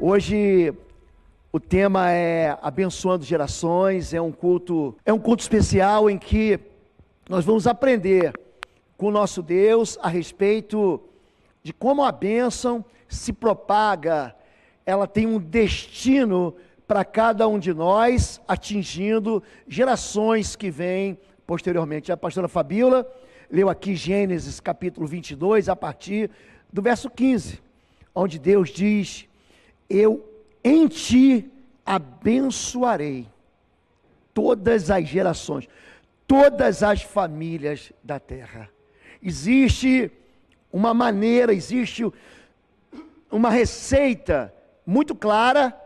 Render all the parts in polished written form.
Hoje o tema é abençoando gerações, é um culto especial em que nós vamos aprender com o nosso Deus a respeito de como a bênção se propaga, ela tem um destino para cada um de nós, atingindo gerações que vêm posteriormente. A pastora Fabíola leu aqui Gênesis capítulo 22, a partir do verso 15, onde Deus diz: eu em ti abençoarei todas as gerações, todas as famílias da terra. Existe uma maneira, existe uma receita muito clara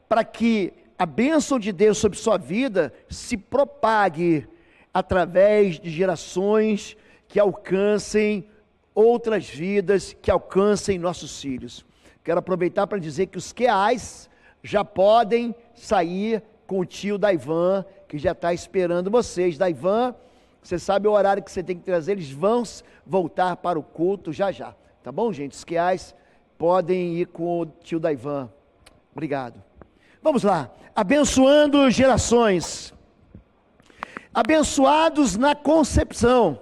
para que a bênção de Deus sobre sua vida se propague através de gerações que alcancem outras vidas, que alcancem nossos filhos. Quero aproveitar para dizer que os QAs já podem sair com o tio Daivan, que já está esperando vocês. Daivan, você sabe o horário que você tem que trazer, eles vão voltar para o culto já já. Tá bom, gente? Os QAs podem ir com o tio Daivan. Obrigado. Vamos lá. Abençoando gerações. Abençoados na concepção.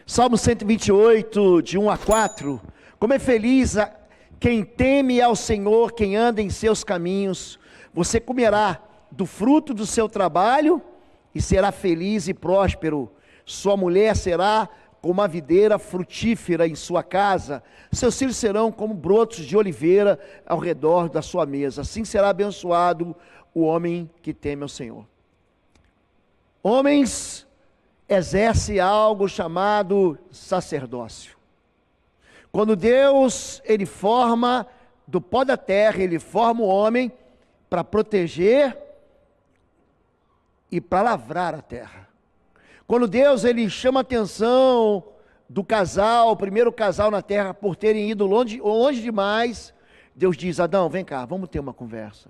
Salmo 128, de 1 a 4. Como é feliz quem teme ao Senhor, quem anda em seus caminhos. Você comerá do fruto do seu trabalho e será feliz e próspero. Sua mulher será como a videira frutífera em sua casa. Seus filhos serão como brotos de oliveira ao redor da sua mesa. Assim será abençoado o homem que teme ao Senhor. Homens exercem algo chamado sacerdócio. Quando Deus, Ele forma do pó da terra, Ele forma o homem para proteger e para lavrar a terra. Quando Deus, Ele chama a atenção do casal, o primeiro casal na terra, por terem ido longe demais, Deus diz: Adão, vem cá, vamos ter uma conversa.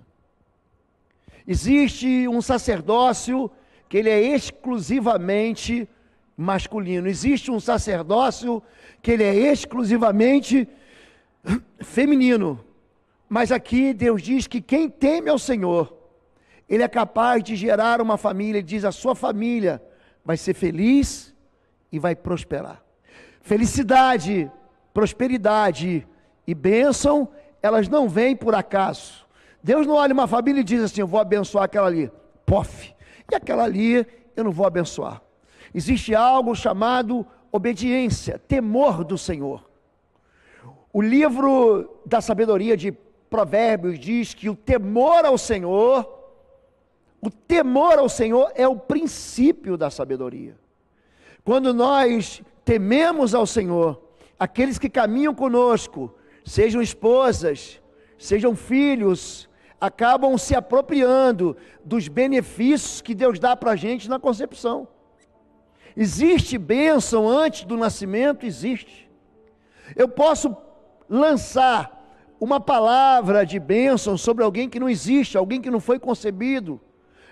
Existe um sacerdócio que ele é exclusivamente masculino. Existe um sacerdócio que ele é exclusivamente feminino. Mas aqui Deus diz que quem teme ao Senhor, Ele é capaz de gerar uma família. Ele diz: a sua família vai ser feliz e vai prosperar. Felicidade, prosperidade e bênção, elas não vêm por acaso. Deus não olha uma família e diz assim: eu vou abençoar aquela ali, pof, e aquela ali eu não vou abençoar. Existe algo chamado obediência, temor do Senhor. O livro da sabedoria de Provérbios diz que o temor ao Senhor é o princípio da sabedoria. Quando nós tememos ao Senhor, aqueles que caminham conosco, sejam esposas, sejam filhos, acabam se apropriando dos benefícios que Deus dá para a gente na concepção. Existe bênção antes do nascimento? Existe. Eu posso lançar uma palavra de bênção sobre alguém que não existe, alguém que não foi concebido,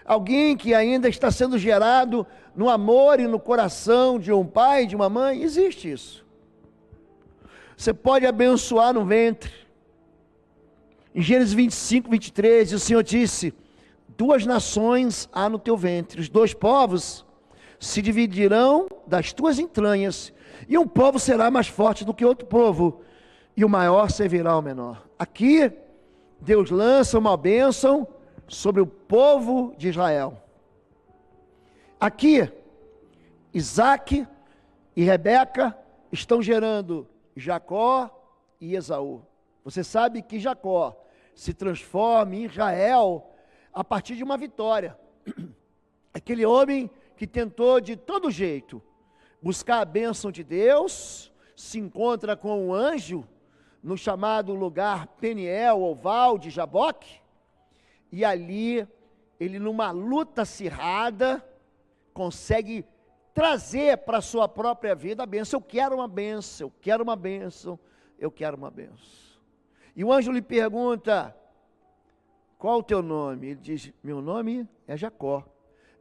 alguém que ainda está sendo gerado no amor e no coração de um pai e de uma mãe. Existe isso. Você pode abençoar no ventre. Em Gênesis 25, 23, o Senhor disse: 2 nações há no teu ventre, os 2 povos se dividirão das tuas entranhas, e um povo será mais forte do que outro povo, e o maior servirá ao menor. Aqui, Deus lança uma bênção sobre o povo de Israel. Aqui, Isaac e Rebeca estão gerando Jacó e Esaú. Você sabe que Jacó se transforma em Israel a partir de uma vitória. Aquele homem que tentou de todo jeito buscar a bênção de Deus, se encontra com um anjo no chamado lugar Peniel, ou Val de Jaboque, e ali ele, numa luta acirrada, consegue trazer para a sua própria vida a bênção. Eu quero uma bênção, eu quero uma bênção, eu quero uma bênção. E o anjo lhe pergunta: qual o teu nome? Ele diz: meu nome é Jacó.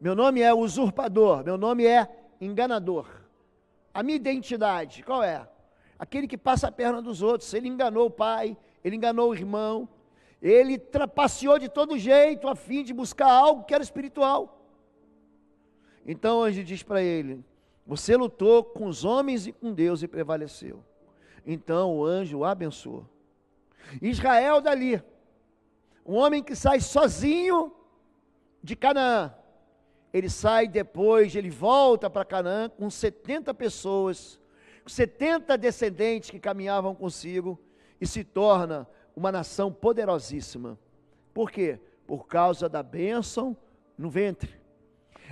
Meu nome é usurpador, meu nome é enganador. A minha identidade, qual é? Aquele que passa a perna dos outros. Ele enganou o pai, ele enganou o irmão. Ele trapaceou de todo jeito a fim de buscar algo que era espiritual. Então o anjo diz para ele: você lutou com os homens e com Deus e prevaleceu. Então o anjo o abençoou. Israel dali, um homem que sai sozinho de Canaã, ele sai depois, ele volta para Canaã com 70 pessoas, 70 descendentes que caminhavam consigo, e se torna uma nação poderosíssima. Por quê? Por causa da bênção no ventre.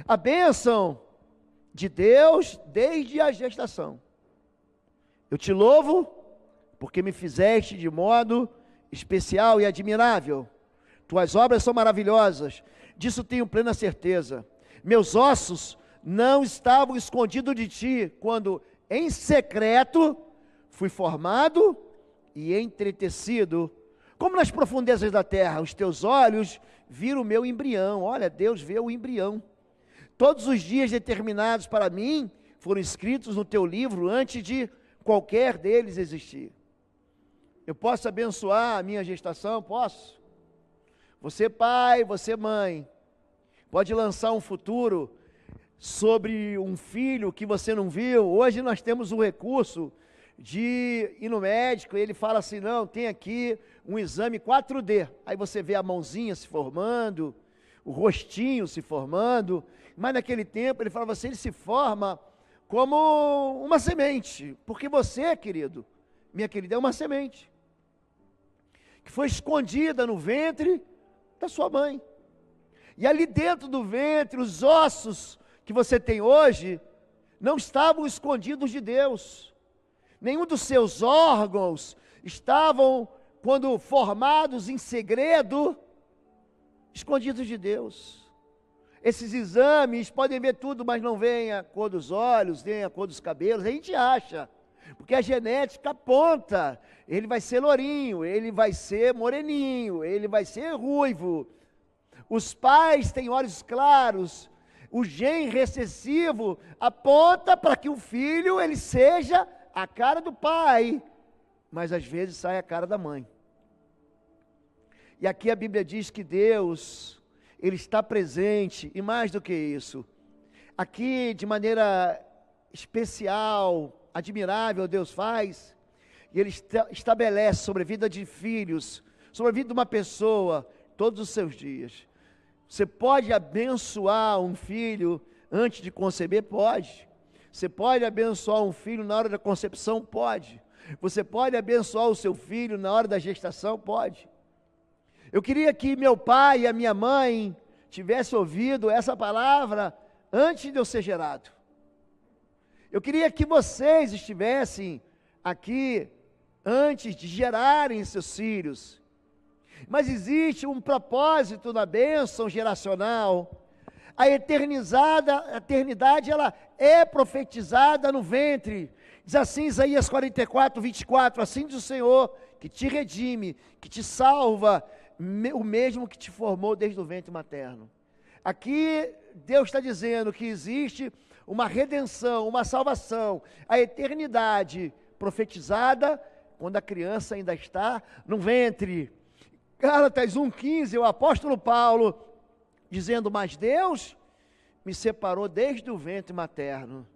A bênção de Deus desde a gestação. Eu te louvo porque me fizeste de modo especial e admirável. Tuas obras são maravilhosas, disso tenho plena certeza. Meus ossos não estavam escondidos de ti, quando em secreto fui formado e entretecido, como nas profundezas da terra. Os teus olhos viram o meu embrião. Olha, Deus vê o embrião. Todos os dias determinados para mim foram escritos no teu livro antes de qualquer deles existir. Eu posso abençoar a minha gestação? Posso. Você pai, você mãe, pode lançar um futuro sobre um filho que você não viu. Hoje nós temos um recurso de ir no médico, ele fala assim: não, tem aqui um exame 4D, aí você vê a mãozinha se formando, o rostinho se formando, mas naquele tempo ele falava assim, ele se forma como uma semente, porque você, querido, minha querida, é uma semente, que foi escondida no ventre da sua mãe, e ali dentro do ventre, os ossos que você tem hoje, não estavam escondidos de Deus, nenhum dos seus órgãos estavam, quando formados em segredo, escondidos de Deus. Esses exames podem ver tudo, mas não veem a cor dos olhos, nem a cor dos cabelos, a gente acha, porque a genética aponta, ele vai ser lourinho, ele vai ser moreninho, ele vai ser ruivo. Os pais têm olhos claros, o gene recessivo aponta para que o filho ele seja a cara do pai, mas às vezes sai a cara da mãe. E aqui a Bíblia diz que Deus, ele está presente, e mais do que isso, aqui de maneira especial, admirável, Deus faz, e Ele estabelece sobre a vida de filhos, sobre a vida de uma pessoa, todos os seus dias. Você pode abençoar um filho antes de conceber? Pode. Você pode abençoar um filho na hora da concepção? Pode. Você pode abençoar o seu filho na hora da gestação? Pode. Eu queria que meu pai e a minha mãe tivessem ouvido essa palavra antes de eu ser gerado. Eu queria que vocês estivessem aqui antes de gerarem seus filhos. Mas existe um propósito na bênção geracional. A eternidade ela é profetizada no ventre. Diz assim Isaías 44, 24, assim diz o Senhor, que te redime, que te salva, o mesmo que te formou desde o ventre materno. Aqui Deus está dizendo que existe uma redenção, uma salvação, a eternidade profetizada quando a criança ainda está no ventre. Gálatas 1,15, o apóstolo Paulo dizendo, mas Deus me separou desde o ventre materno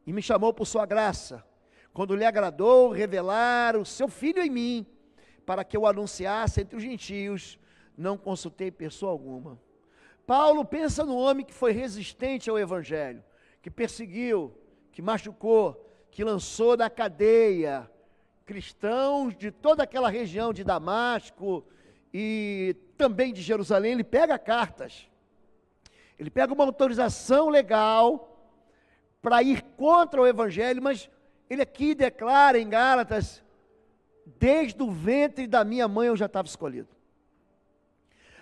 e me chamou por sua graça, quando lhe agradou revelar o seu Filho em mim, para que eu anunciasse entre os gentios, não consultei pessoa alguma. Paulo pensa no homem que foi resistente ao Evangelho, que perseguiu, que machucou, que lançou na cadeia cristãos de toda aquela região de Damasco e também de Jerusalém. Ele pega cartas, ele pega uma autorização legal para ir contra o Evangelho, mas ele aqui declara em Gálatas, desde o ventre da minha mãe eu já estava escolhido.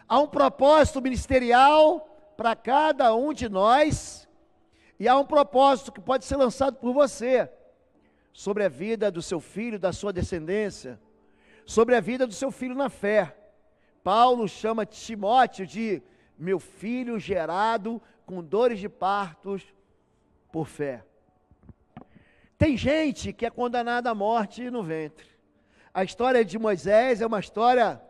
Há um propósito ministerial para cada um de nós, e há um propósito que pode ser lançado por você, sobre a vida do seu filho, da sua descendência, sobre a vida do seu filho na fé. Paulo chama Timóteo de meu filho gerado com dores de partos por fé. Tem gente que é condenada à morte no ventre. A história de Moisés é uma história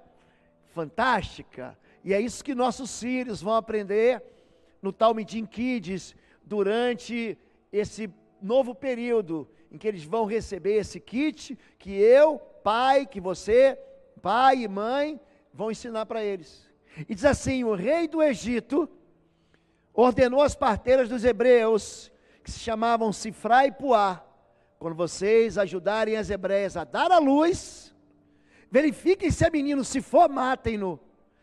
fantástica. E é isso que nossos filhos vão aprender no Talmidim Kids durante esse novo período em que eles vão receber esse kit que eu, pai, que você, pai e mãe, vão ensinar para eles. E diz assim: o rei do Egito ordenou às parteiras dos hebreus, que se chamavam Sifrá e Puá: quando vocês ajudarem as hebreias a dar à luz, verifiquem se é menino, se for, matem-no.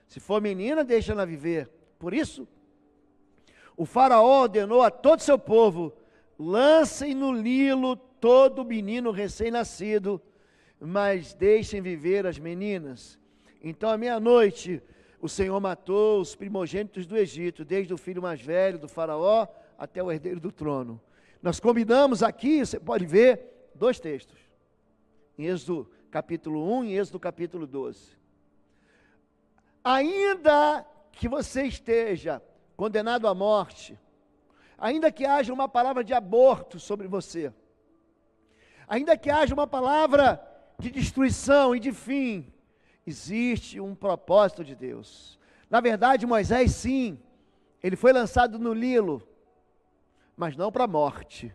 Se for menina, deixem-na viver. Por isso, o faraó ordenou a todo o seu povo: lancem no Nilo todo menino recém-nascido, mas deixem viver as meninas. Então, à meia-noite, o Senhor matou os primogênitos do Egito, desde o filho mais velho do faraó até o herdeiro do trono. Nós combinamos aqui, você pode ver, 2 textos. Em Êxodo capítulo 1 e Êxodo capítulo 12. Ainda que você esteja condenado à morte, ainda que haja uma palavra de aborto sobre você, ainda que haja uma palavra de destruição e de fim, existe um propósito de Deus. Na verdade, Moisés, sim, ele foi lançado no Nilo, mas não para a morte,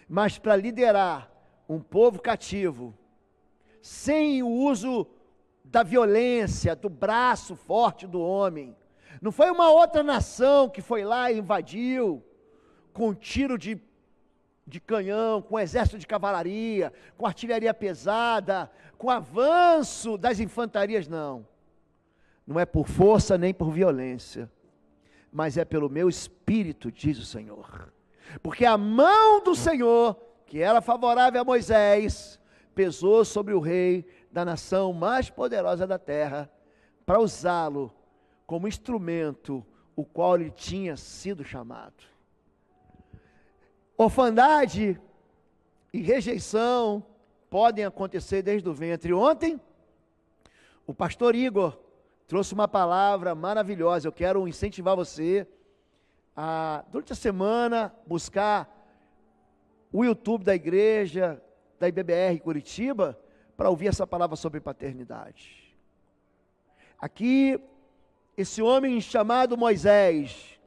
mas para liderar um povo cativo, sem o uso da violência, do braço forte do homem. Não foi uma outra nação que foi lá e invadiu, com tiro de canhão, com exército de cavalaria, com artilharia pesada, com avanço das infantarias, não. Não é por força nem por violência, mas é pelo meu espírito, diz o Senhor. Porque a mão do Senhor, que era favorável a Moisés, pesou sobre o rei da nação mais poderosa da terra, para usá-lo como instrumento, o qual lhe tinha sido chamado. Orfandade e rejeição podem acontecer desde o ventre. Ontem, o pastor Igor trouxe uma palavra maravilhosa. Eu quero incentivar você a, durante a semana, buscar o YouTube da igreja, da IBBR Curitiba, para ouvir essa palavra sobre paternidade. Aqui, esse homem chamado Moisés,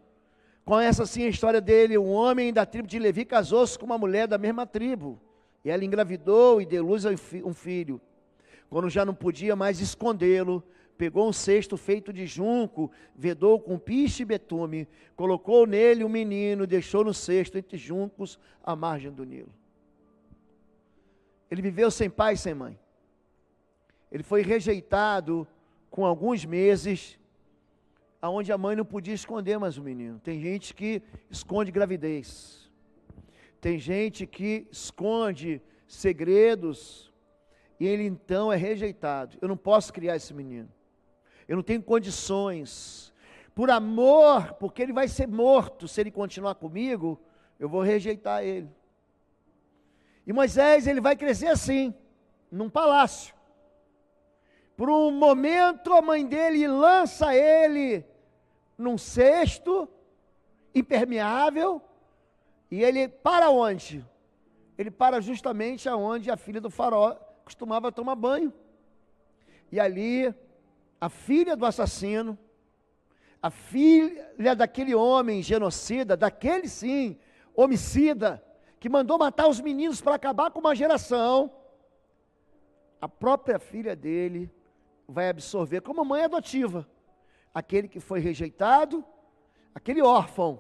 conhece assim a história dele. Um homem da tribo de Levi casou-se com uma mulher da mesma tribo, e ela engravidou e deu luz a um filho. Quando já não podia mais escondê-lo, pegou um cesto feito de junco, vedou com piche e betume, colocou nele um menino, deixou no cesto entre juncos à margem do Nilo. Ele viveu sem pai e sem mãe. Ele foi rejeitado com alguns meses, aonde a mãe não podia esconder mais o menino. Tem gente que esconde gravidez. Tem gente que esconde segredos, e ele então é rejeitado. Eu não posso criar esse menino. Eu não tenho condições. Por amor, porque ele vai ser morto se ele continuar comigo, eu vou rejeitar ele. E Moisés, ele vai crescer assim, num palácio. Por um momento, a mãe dele lança ele num cesto impermeável, e ele para onde? Ele para justamente aonde a filha do faraó costumava tomar banho. E ali, a filha do assassino, a filha daquele homem genocida, daquele sim, homicida, que mandou matar os meninos para acabar com uma geração, a própria filha dele vai absorver como mãe adotiva aquele que foi rejeitado, aquele órfão,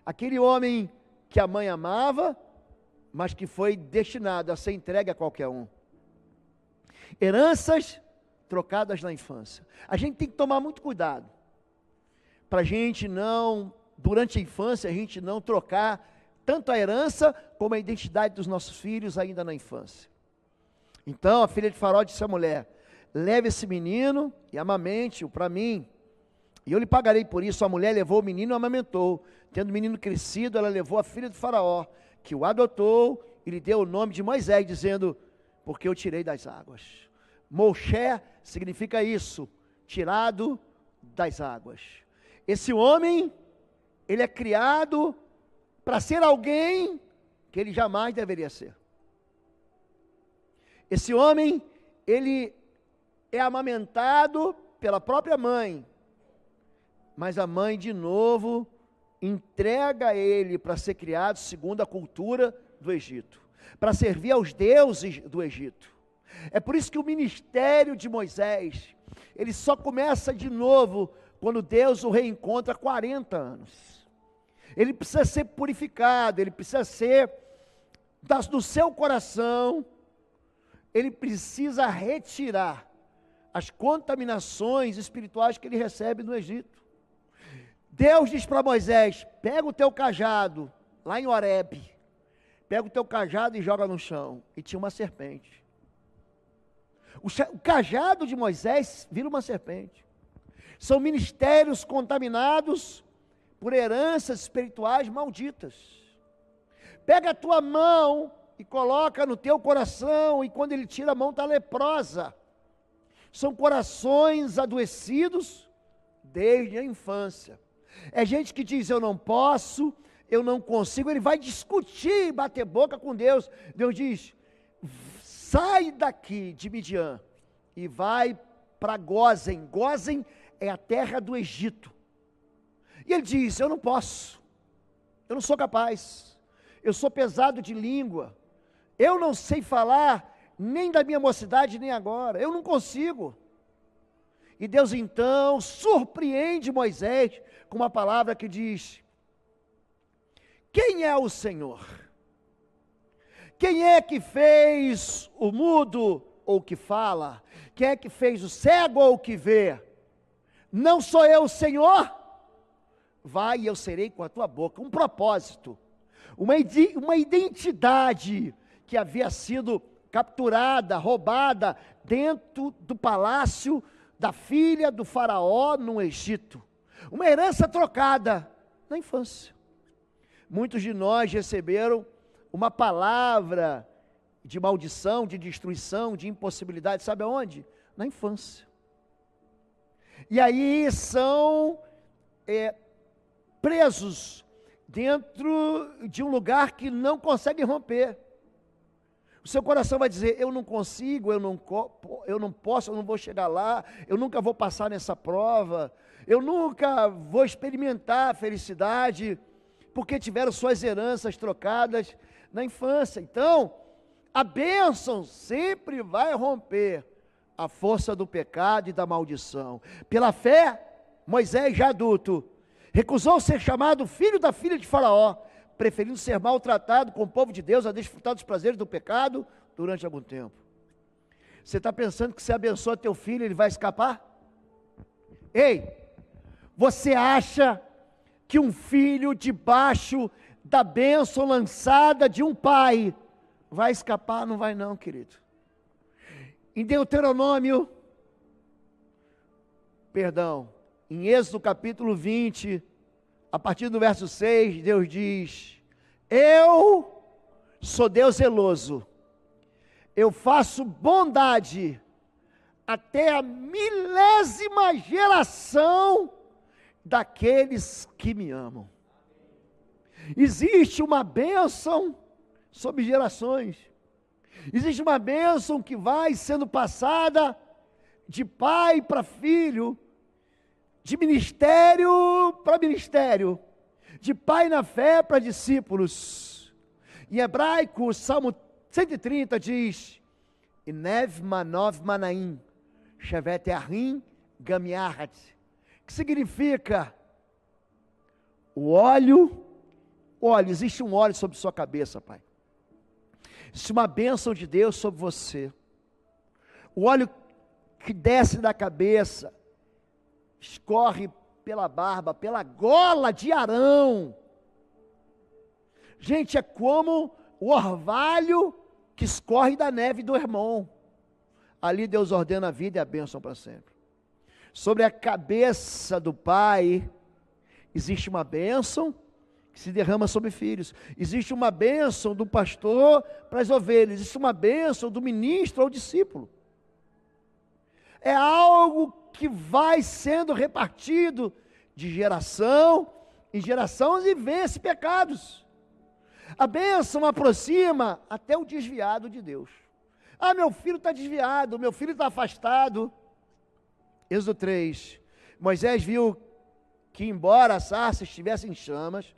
aquele homem que a mãe amava, mas que foi destinado a ser entregue a qualquer um. Heranças trocadas na infância. A gente tem que tomar muito cuidado, para a gente não, durante a infância, a gente não trocar tanto a herança como a identidade dos nossos filhos ainda na infância. Então a filha de Faraó disse à mulher: leve esse menino e amamente-o para mim, e eu lhe pagarei por isso. A mulher levou o menino e o amamentou. Tendo o menino crescido, ela levou a filha de Faraó, que o adotou, e lhe deu o nome de Moisés, dizendo: porque eu tirei das águas. Moshe significa isso, tirado das águas. Esse homem, ele é criado para ser alguém que ele jamais deveria ser. Esse homem, ele é amamentado pela própria mãe, mas a mãe de novo entrega ele para ser criado segundo a cultura do Egito, para servir aos deuses do Egito. É por isso que o ministério de Moisés, ele só começa de novo quando Deus o reencontra há 40 anos. Ele precisa ser purificado, ele precisa ser do seu coração, ele precisa retirar as contaminações espirituais que ele recebe no Egito. Deus diz para Moisés: pega o teu cajado, lá em Horebe, pega o teu cajado e joga no chão. E tinha uma serpente. O cajado de Moisés vira uma serpente. São ministérios contaminados por heranças espirituais malditas. Pega a tua mão e coloca no teu coração, e quando ele tira a mão está leprosa. São corações adoecidos desde a infância. É gente que diz: eu não posso, eu não consigo. Ele vai discutir, bater boca com Deus. Deus diz: sai daqui de Midian e vai para Gósen. Gósen é a terra do Egito. E ele diz: eu não posso, eu não sou capaz, eu sou pesado de língua, eu não sei falar nem da minha mocidade nem agora, eu não consigo. E Deus então surpreende Moisés com uma palavra que diz: quem é o Senhor? Quem é que fez o mudo ou que fala? Quem é que fez o cego ou que vê? Não sou eu o Senhor? Vai e eu serei com a tua boca. Um propósito, uma identidade que havia sido capturada, roubada dentro do palácio da filha do faraó no Egito. Uma herança trocada na infância. Muitos de nós receberam uma palavra de maldição, de destruição, de impossibilidade, sabe aonde? Na infância. E aí são presos dentro de um lugar que não conseguem romper. O seu coração vai dizer: eu não consigo, eu não posso, eu não vou chegar lá, eu nunca vou passar nessa prova, eu nunca vou experimentar a felicidade, porque tiveram suas heranças trocadas na infância. Então, a bênção sempre vai romper a força do pecado e da maldição. Pela fé, Moisés, já adulto, recusou ser chamado filho da filha de Faraó, preferindo ser maltratado com o povo de Deus a desfrutar dos prazeres do pecado durante algum tempo. Você está pensando que se abençoa teu filho, ele vai escapar? Ei, você acha que um filho debaixo da bênção lançada de um pai vai escapar? Não vai não, querido. Em Deuteronômio, em Êxodo capítulo 20, a partir do verso 6, Deus diz: eu sou Deus zeloso, eu faço bondade até a 1000ª geração daqueles que me amam. Existe uma bênção sobre gerações. Existe uma bênção que vai sendo passada de pai para filho, de ministério para ministério, de pai na fé para discípulos. Em hebraico, o Salmo 130 diz: Inev manov manaim, shevet ahim gamiahat, que significa o óleo, existe um óleo sobre sua cabeça, pai. Existe uma bênção de Deus sobre você. O óleo que desce da cabeça, escorre pela barba, pela gola de Arão. Gente, é como o orvalho que escorre da neve do Hermon. Ali Deus ordena a vida e a bênção para sempre. Sobre a cabeça do pai, existe uma bênção que se derrama sobre filhos. Existe uma bênção do pastor para as ovelhas. Existe uma bênção do ministro ao discípulo. É algo que vai sendo repartido de geração em geração e vence pecados. A bênção aproxima até o desviado de Deus. Ah, meu filho está desviado, meu filho está afastado. Êxodo 3. Moisés viu que, embora a sarça estivesse em chamas,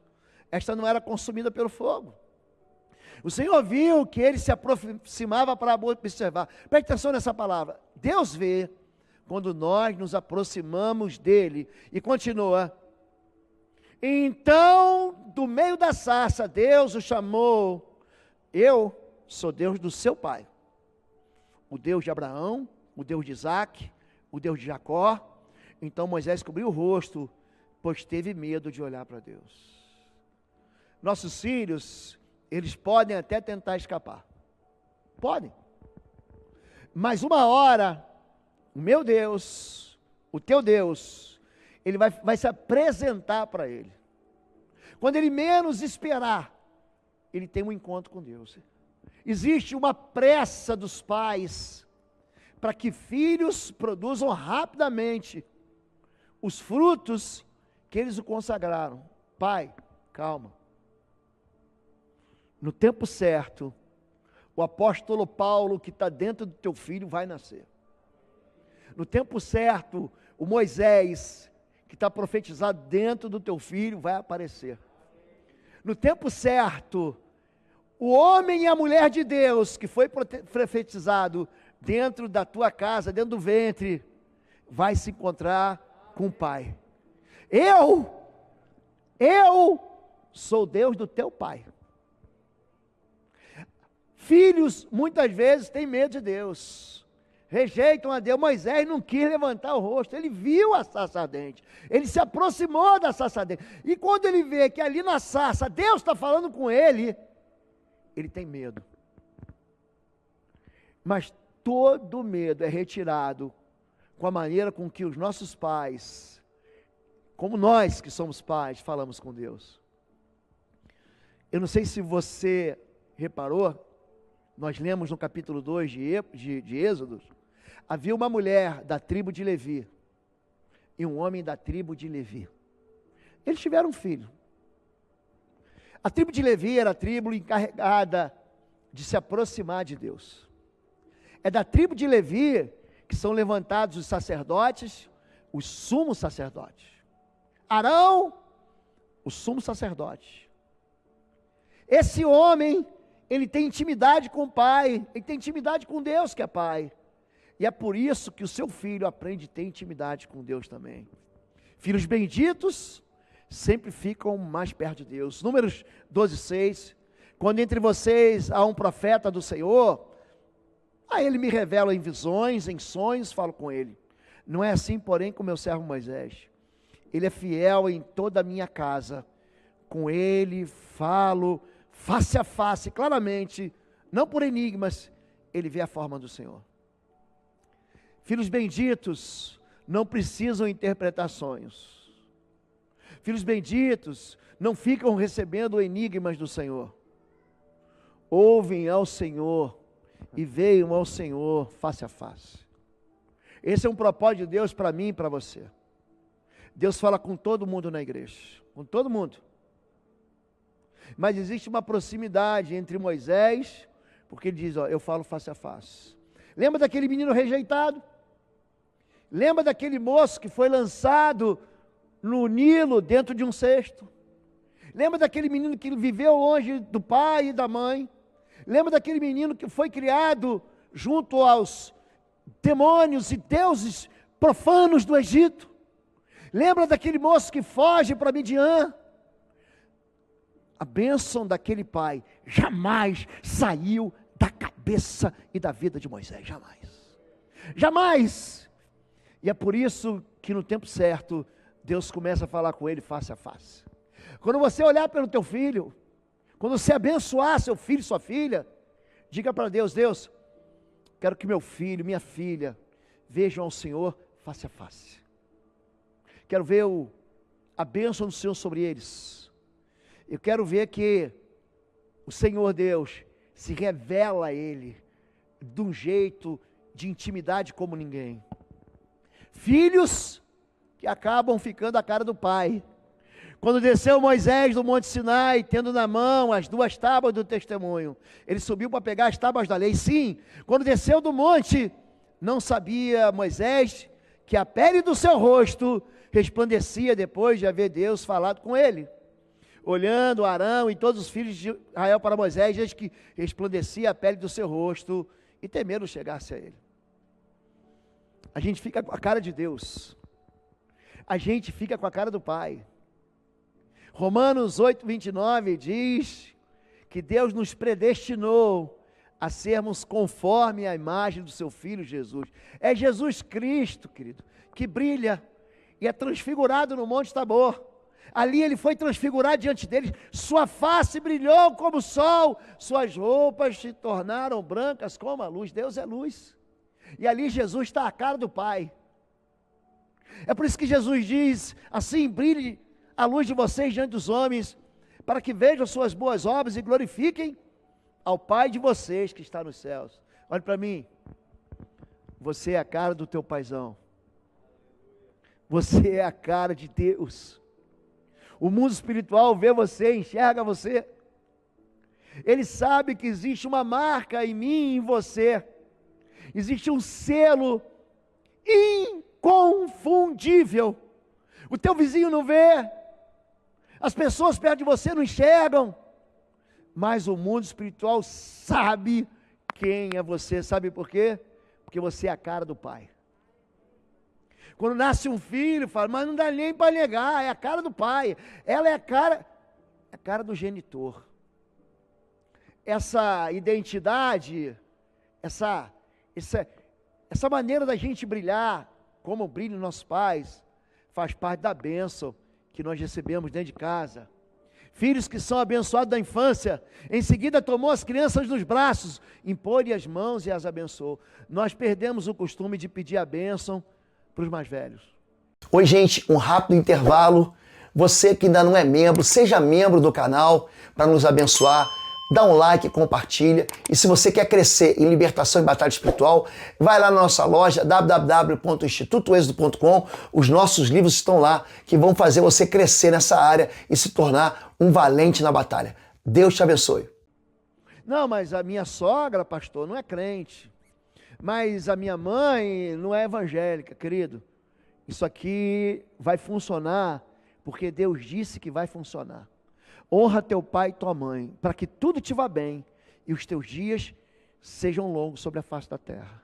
esta não era consumida pelo fogo. O Senhor viu que ele se aproximava para observar. Preste atenção nessa palavra. Deus vê quando nós nos aproximamos dele. E continua. Então, do meio da sarça, Deus o chamou. Eu sou Deus do seu pai. O Deus de Abraão, o Deus de Isaac, o Deus de Jacó. Então Moisés cobriu o rosto, pois teve medo de olhar para Deus. Nossos filhos, eles podem até tentar escapar. Podem. Mas uma hora, o meu Deus, o teu Deus, ele vai se apresentar para ele. Quando ele menos esperar, ele tem um encontro com Deus. Existe uma pressa dos pais para que filhos produzam rapidamente os frutos que eles o consagraram. Pai, calma. No tempo certo, o apóstolo Paulo que está dentro do teu filho vai nascer. No tempo certo, o Moisés que está profetizado dentro do teu filho vai aparecer. No tempo certo, o homem e a mulher de Deus que foi profetizado dentro da tua casa, dentro do ventre, vai se encontrar com o Pai. Eu sou Deus do teu pai. Filhos, muitas vezes, têm medo de Deus, rejeitam a Deus. Moisés não quis levantar o rosto, ele viu a sarça ardente, ele se aproximou da sarça ardente, e quando ele vê que ali na sarça, Deus está falando com ele, ele tem medo. Mas todo medo é retirado com a maneira com que os nossos pais, como nós que somos pais, falamos com Deus. Eu não sei se você reparou, nós lemos no capítulo 2 de Êxodo, havia uma mulher da tribo de Levi e um homem da tribo de Levi. Eles tiveram um filho. A tribo de Levi era a tribo encarregada de se aproximar de Deus. É da tribo de Levi que são levantados os sacerdotes, os sumos sacerdotes. Arão, o sumo sacerdote. Esse homem, ele tem intimidade com o Pai, ele tem intimidade com Deus que é Pai. E é por isso que o seu filho aprende a ter intimidade com Deus também. Filhos benditos sempre ficam mais perto de Deus. Números 12:6. Quando entre vocês há um profeta do Senhor, aí ele me revela em visões, em sonhos, falo com ele. Não é assim, porém, com meu servo Moisés. Ele é fiel em toda a minha casa. Com ele falo face a face, claramente, não por enigmas, ele vê a forma do Senhor. Filhos benditos não precisam interpretar sonhos. Filhos benditos não ficam recebendo enigmas do Senhor. Ouvem ao Senhor e veem ao Senhor face a face. Esse é um propósito de Deus para mim e para você. Deus fala com todo mundo na igreja, com todo mundo. Mas existe uma proximidade entre Moisés, porque ele diz, ó, eu falo face a face. Lembra daquele menino rejeitado? Lembra daquele moço que foi lançado no Nilo dentro de um cesto? Lembra daquele menino que viveu longe do pai e da mãe? Lembra daquele menino que foi criado junto aos demônios e deuses profanos do Egito? Lembra daquele moço que foge para Midian? A bênção daquele pai jamais saiu da cabeça e da vida de Moisés, jamais. Jamais. E é por isso que no tempo certo, Deus começa a falar com ele face a face. Quando você olhar pelo teu filho, quando você abençoar seu filho e sua filha, diga para Deus, Deus, quero que meu filho, minha filha, vejam ao Senhor face a face. Quero ver a bênção do Senhor sobre eles. Eu quero ver que o Senhor Deus se revela a ele de um jeito de intimidade como ninguém. Filhos que acabam ficando a cara do pai. Quando desceu Moisés do Monte Sinai, tendo na mão as 2 tábuas do testemunho, ele subiu para pegar as tábuas da lei. Sim, quando desceu do monte, não sabia Moisés que a pele do seu rosto resplandecia depois de haver Deus falado com ele. Olhando Arão e todos os filhos de Israel para Moisés, desde que resplandecia a pele do seu rosto, e temeram chegar-se a ele. A gente fica com a cara de Deus. A gente fica com a cara do Pai. Romanos 8, 29 diz que Deus nos predestinou a sermos conforme a imagem do seu Filho Jesus. É Jesus Cristo, querido, que brilha e é transfigurado no Monte Tabor. Ali ele foi transfigurado diante deles, sua face brilhou como o sol, suas roupas se tornaram brancas como a luz. Deus é luz. E ali Jesus está a cara do Pai. É por isso que Jesus diz, assim brilhe a luz de vocês diante dos homens, para que vejam suas boas obras e glorifiquem ao Pai de vocês que está nos céus. Olhe para mim, você é a cara do teu paizão. Você é a cara de Deus. O mundo espiritual vê você, enxerga você. Ele sabe que existe uma marca em mim e em você. Existe um selo inconfundível. O teu vizinho não vê. As pessoas perto de você não enxergam. Mas o mundo espiritual sabe quem é você. Sabe por quê? Porque você é a cara do Pai. Quando nasce um filho, fala, mas não dá nem para negar, é a cara do pai. Ela é a cara do genitor. Essa identidade, essa maneira da gente brilhar, como brilham nossos pais, faz parte da bênção que nós recebemos dentro de casa. Filhos que são abençoados da infância, em seguida tomou as crianças nos braços, impôs-lhe as mãos e as abençoou. Nós perdemos o costume de pedir a bênção para os mais velhos. Oi, gente, um rápido intervalo. Você que ainda não é membro, seja membro do canal para nos abençoar. Dá um like, compartilha. E se você quer crescer em libertação e batalha espiritual, vai lá na nossa loja www.institutoexodo.com. Os nossos livros estão lá que vão fazer você crescer nessa área e se tornar um valente na batalha. Deus te abençoe. Não, mas a minha sogra, pastor, não é crente. Mas a minha mãe não é evangélica, querido. Isso aqui vai funcionar porque Deus disse que vai funcionar. Honra teu pai e tua mãe, para que tudo te vá bem e os teus dias sejam longos sobre a face da terra.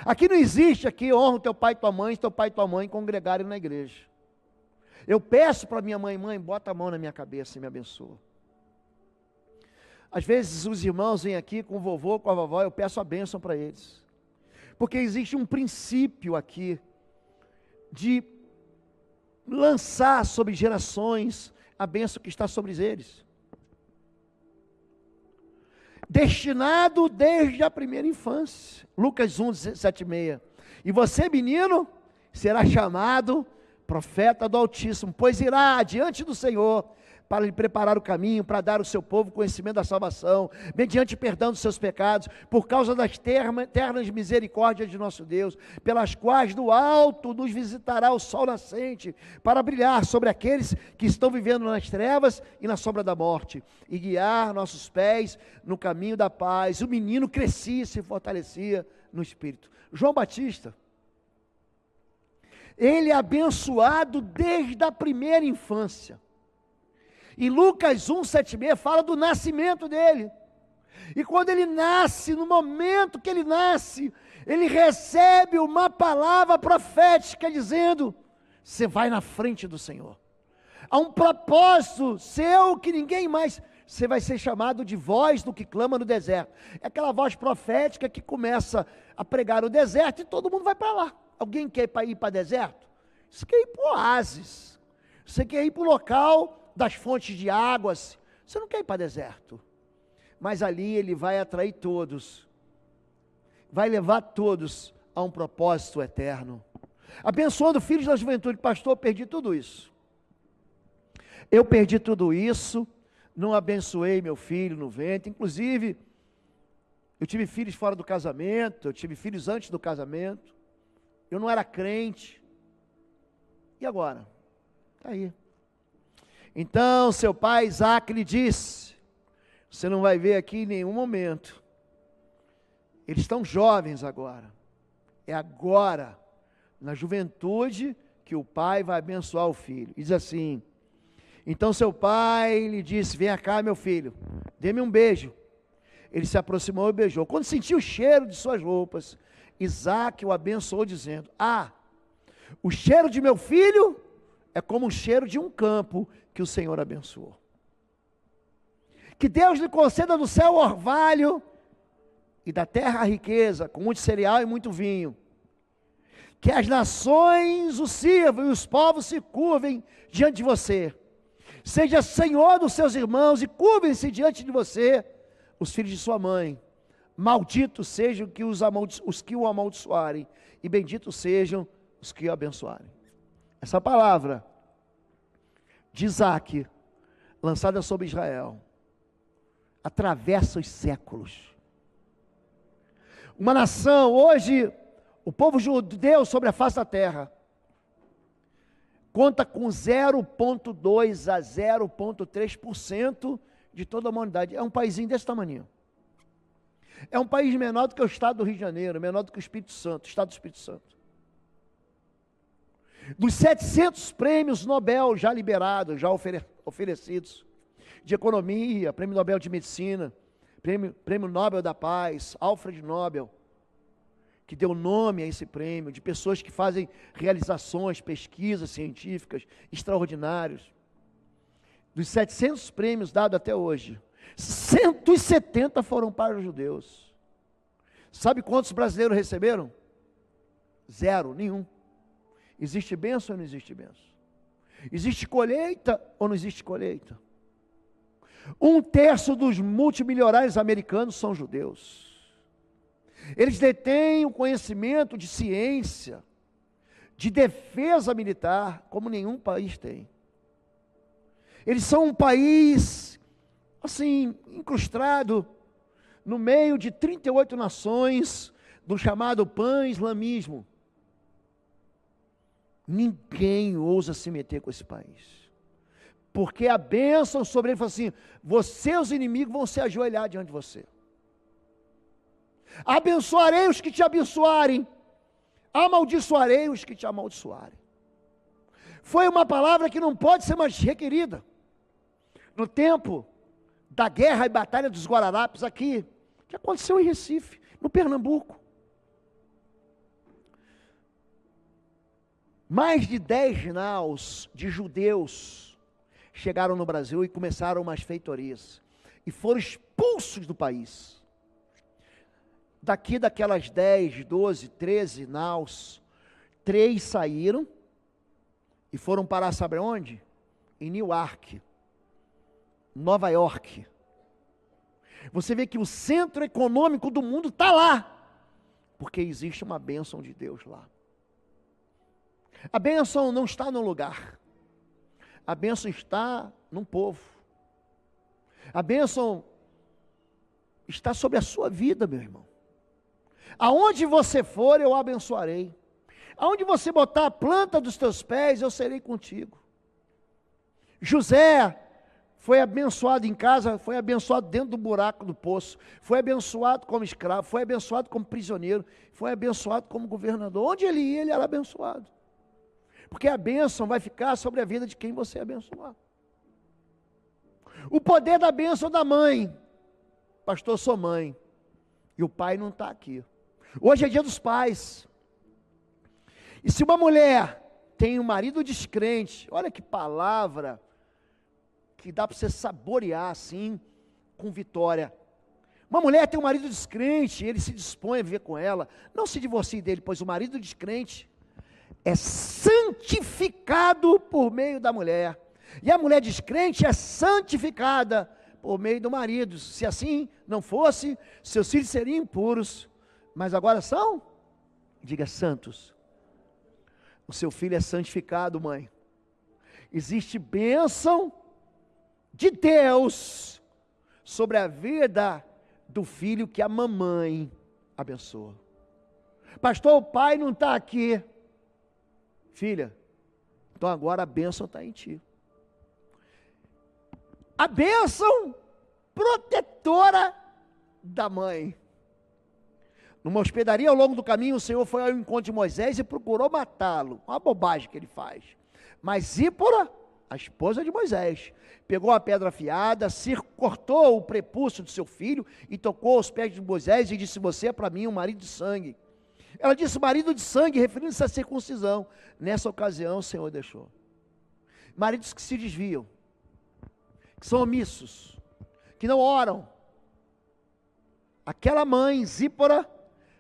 Aqui não existe honra teu pai e tua mãe, se teu pai e tua mãe congregarem na igreja. Eu peço para minha mãe, bota a mão na minha cabeça e me abençoa. Às vezes os irmãos vêm aqui com o vovô, com a vovó, eu peço a bênção para eles. Porque existe um princípio aqui de lançar sobre gerações a bênção que está sobre eles. Destinado desde a primeira infância. Lucas 1, 7 e 6. E você, menino, será chamado profeta do Altíssimo, pois irá adiante do Senhor para lhe preparar o caminho, para dar ao seu povo conhecimento da salvação, mediante perdão dos seus pecados, por causa das ternas misericórdias de nosso Deus, pelas quais do alto nos visitará o sol nascente, para brilhar sobre aqueles que estão vivendo nas trevas e na sombra da morte, e guiar nossos pés no caminho da paz. O menino crescia e se fortalecia no Espírito. João Batista, ele é abençoado desde a primeira infância. Em Lucas 1, 7 e 6 fala do nascimento dele. E quando ele nasce, no momento que ele nasce, ele recebe uma palavra profética dizendo: você vai na frente do Senhor. Há um propósito seu que ninguém mais... Você vai ser chamado de voz do que clama no deserto. É aquela voz profética que começa a pregar no deserto e todo mundo vai para lá. Alguém quer ir para deserto? Você quer ir para o oásis. Você quer ir para o local das fontes de águas. Você não quer ir para deserto. Mas ali ele vai atrair todos. Vai levar todos a um propósito eterno. Abençoando filhos da juventude. Pastor, eu perdi tudo isso. Eu perdi tudo isso. Não abençoei meu filho no ventre. Inclusive, eu tive filhos fora do casamento. Eu tive filhos antes do casamento. Eu não era crente. E agora? Está aí. Então, seu pai Isaac lhe disse: você não vai ver aqui em nenhum momento. Eles estão jovens agora. É agora. na juventude, que o pai vai abençoar o filho. Diz assim: então seu pai lhe disse: venha cá, meu filho, dê-me um beijo. Ele se aproximou e beijou. Quando sentiu o cheiro de suas roupas, Isaque o abençoou, dizendo: o cheiro de meu filho é como o cheiro de um campo que o Senhor abençoou. Que Deus lhe conceda do céu o orvalho e da terra a riqueza, com muito cereal e muito vinho. Que as nações o sirvam e os povos se curvem diante de você. Seja senhor dos seus irmãos e curvem-se diante de você os filhos de sua mãe. Malditos sejam os que o amaldiçoarem, e benditos sejam os que o abençoarem. Essa palavra de Isaque, lançada sobre Israel, atravessa os séculos. Uma nação, hoje, o povo judeu sobre a face da terra, conta com 0,2 a 0,3% de toda a humanidade. É um paísinho desse tamanho. É um país menor do que o estado do Rio de Janeiro, menor do que o Espírito Santo, o estado do Espírito Santo. Dos 700 prêmios Nobel já liberados, já oferecidos, de economia, prêmio Nobel de medicina, prêmio Nobel da Paz, Alfred Nobel, que deu nome a esse prêmio, de pessoas que fazem realizações, pesquisas científicas extraordinárias. Dos 700 prêmios dados até hoje, 170 foram para os judeus. Sabe quantos brasileiros receberam? Zero, nenhum. Existe bênção ou não existe bênção? Existe colheita ou não existe colheita? 1/3 dos multimilionários americanos são judeus. Eles detêm o conhecimento de ciência, de defesa militar, como nenhum país tem. Eles são um país, assim, incrustado no meio de 38 nações do chamado pan-islamismo. Ninguém ousa se meter com esse país, porque a bênção sobre ele fala assim: seus inimigos vão se ajoelhar diante de você. Abençoarei os que te abençoarem, amaldiçoarei os que te amaldiçoarem. Foi uma palavra que não pode ser mais requerida. No tempo da guerra e batalha dos Guararapes aqui, que aconteceu em Recife, no Pernambuco. Mais de 10 naus de judeus chegaram no Brasil e começaram umas feitorias, e foram expulsos do país. Daquelas 10, 12, 13 naus, 3 saíram e foram parar, sabe onde? Em Newark, Nova York. Você vê que o centro econômico do mundo está lá, porque existe uma bênção de Deus lá. A bênção não está no lugar, a bênção está no povo. A bênção está sobre a sua vida, meu irmão. Aonde você for, eu abençoarei. Aonde você botar a planta dos teus pés, eu serei contigo. José foi abençoado em casa, foi abençoado dentro do buraco do poço, foi abençoado como escravo, foi abençoado como prisioneiro, foi abençoado como governador. Onde ele ia, ele era abençoado. Porque a bênção vai ficar sobre a vida de quem você abençoar. O poder da bênção da mãe. Pastor, sou mãe, e o pai não está aqui. Hoje é dia dos pais. E se uma mulher tem um marido descrente, olha que palavra que dá para você saborear assim, com vitória. Uma mulher tem um marido descrente, ele se dispõe a viver com ela, não se divorcie dele, pois o marido descrente é santificado por meio da mulher, e a mulher descrente é santificada por meio do marido. Se assim não fosse, seus filhos seriam impuros, mas agora são, diga, santos. O seu filho é santificado, mãe. Existe bênção de Deus sobre a vida do filho que a mamãe abençoa. Pastor, o pai não está aqui. Filha, então agora a bênção está em ti. A bênção protetora da mãe. Numa hospedaria ao longo do caminho, o Senhor foi ao encontro de Moisés e procurou matá-lo. Uma bobagem que ele faz. Mas Zípora, a esposa de Moisés, pegou a pedra afiada, cortou o prepúcio de seu filho e tocou aos pés de Moisés e disse: você é para mim um marido de sangue. Ela disse marido de sangue, referindo-se à circuncisão. Nessa ocasião o Senhor deixou. Maridos que se desviam, que são omissos, que não oram. Aquela mãe, Zípora,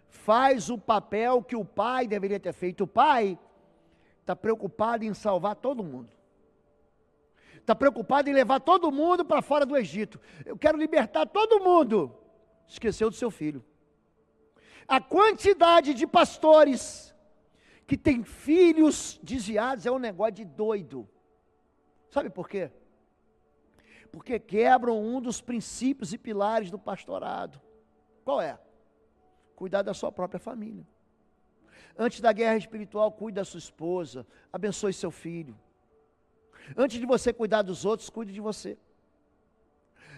faz o papel que o pai deveria ter feito. O pai está preocupado em salvar todo mundo. Está preocupado em levar todo mundo para fora do Egito. Eu quero libertar todo mundo. Esqueceu do seu filho. A quantidade de pastores que têm filhos desviados é um negócio de doido. Sabe por quê? Porque quebram um dos princípios e pilares do pastorado. Qual é? Cuidar da sua própria família. Antes da guerra espiritual, cuide da sua esposa, abençoe seu filho. Antes de você cuidar dos outros, cuide de você.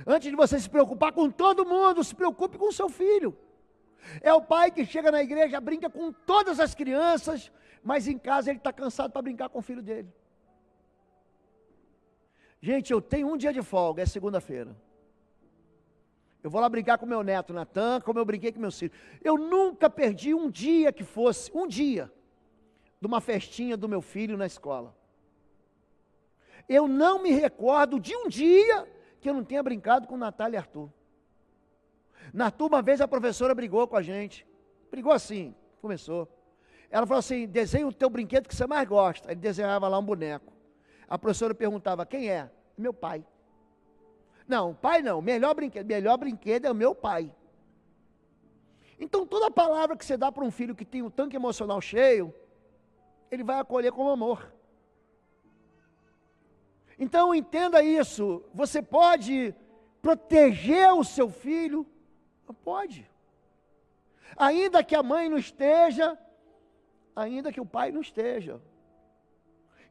Antes de você se preocupar com todo mundo, se preocupe com seu filho. É o pai que chega na igreja, brinca com todas as crianças, mas em casa ele está cansado para brincar com o filho dele. Gente, eu tenho um dia de folga, é segunda-feira. Eu vou lá brincar com meu neto Natan, como eu brinquei com meus filhos. Eu nunca perdi um dia que fosse, um dia, de uma festinha do meu filho na escola. Eu não me recordo de um dia que eu não tenha brincado com Natália e Arthur. Na turma, uma vez a professora brigou com a gente. Brigou assim, começou. Ela falou assim: desenha o teu brinquedo que você mais gosta. Ele desenhava lá um boneco. A professora perguntava: quem é? Meu pai. Não, pai não, melhor brinquedo é o meu pai. Então toda palavra que você dá para um filho que tem um tanque emocional cheio, ele vai acolher com amor. Então entenda isso, você pode proteger o seu filho? Pode. Ainda que a mãe não esteja, ainda que o pai não esteja.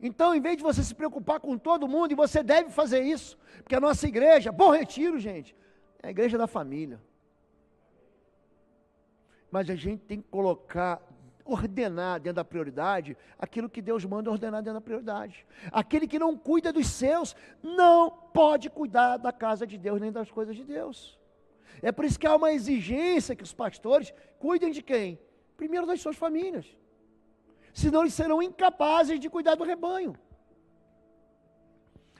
Então, em vez de você se preocupar com todo mundo, e você deve fazer isso, porque a nossa igreja, Bom Retiro, gente, é a igreja da família. Mas a gente tem que ordenar dentro da prioridade, aquilo que Deus manda ordenar dentro da prioridade. Aquele que não cuida dos seus, não pode cuidar da casa de Deus, nem das coisas de Deus. É por isso que há uma exigência que os pastores cuidem de quem? Primeiro das suas famílias. Senão eles serão incapazes de cuidar do rebanho.